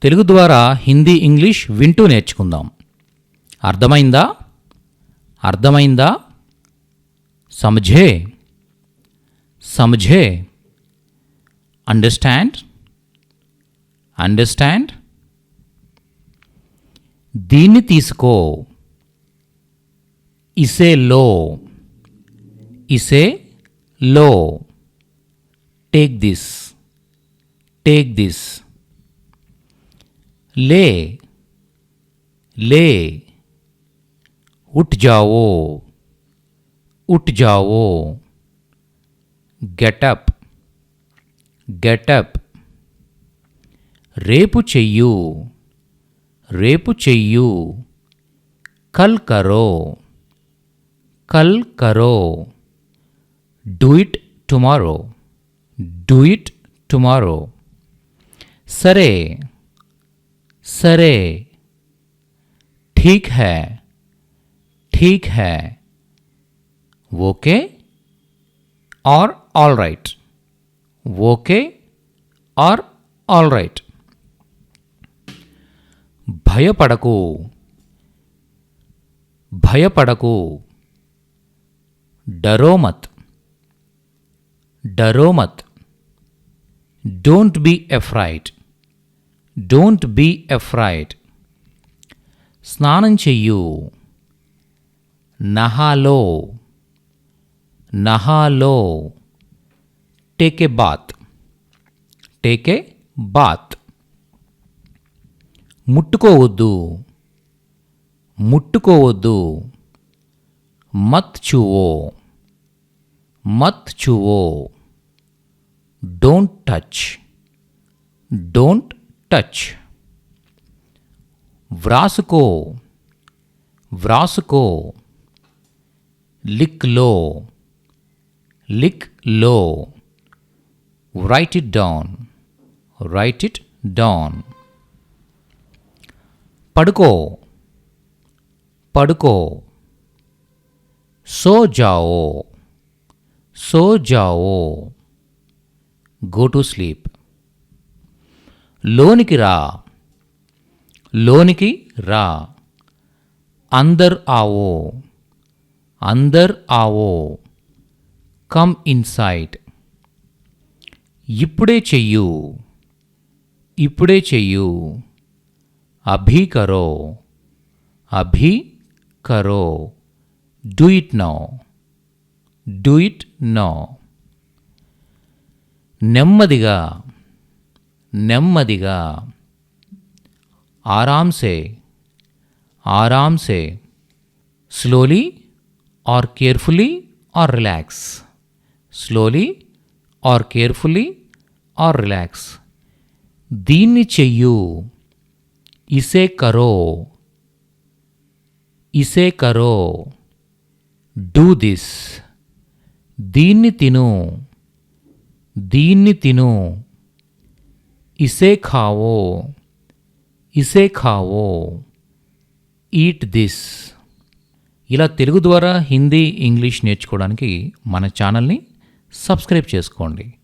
తెలుగు ద్వారా హిందీ ఇంగ్లీష్ వింటూ నేర్చుకుందాం. అర్థమైందా? అర్థమైందా? సమఝే సమఝే. Understand understand. దీన్ని తీసుకో. ఇసే లో ఇసే లో. Take this take this. ले ले. उठ जाओ उठ जाओ. Get up get up. रेपु చెయ్యు రేపు చెయ్యు. कल करो कल करो. Do it tomorrow do it tomorrow. सरे सरे. ठीक है ठीक है. Okay or all right okay or all right. భయపడకు భయపడకు. डरो मत डरो मत. Don't be afraid don't be afraid. స్నానం చెయ్యు. నహాలో నహాలో. Take a bath take a bath. ముట్టుకోవద్దు ముట్టుకోవద్దు. మత్ ఛువో మత్ ఛువో. Don't touch don't touch. వ్రాసుకో వ్రాసుకో. లిక్ లో లిక్ లో. Write it down write it down. పడుకో పడుకో. సో జాओ సో జాओ. Go to sleep. లోనికి రా లోనికి రా. अंदर आओ अंदर आओ. Come inside. ఇప్పుడే చెయ్యు ఇప్పుడే చెయ్యు. అభి కరో అభి కరో. Do it now do it now. నెమ్మదిగా నెమ్మదిగా. आराम से आराम से. स्लोली और केयरफुली और रिलैक्स स्लोली और केयरफुली और रिलैक्स. దీన్ని చెయ్యు. ఇసే కరో ఇసే కరో. Do this. దీన్ని తిను దీన్ని తిను. ఇసే ఖావో ఇసే ఖావో. Eat this. ఇలా తెలుగు ద్వారా హిందీ ఇంగ్లీష్ నేర్చుకోవడానికి మన ఛానల్ని సబ్స్క్రైబ్ చేసుకోండి.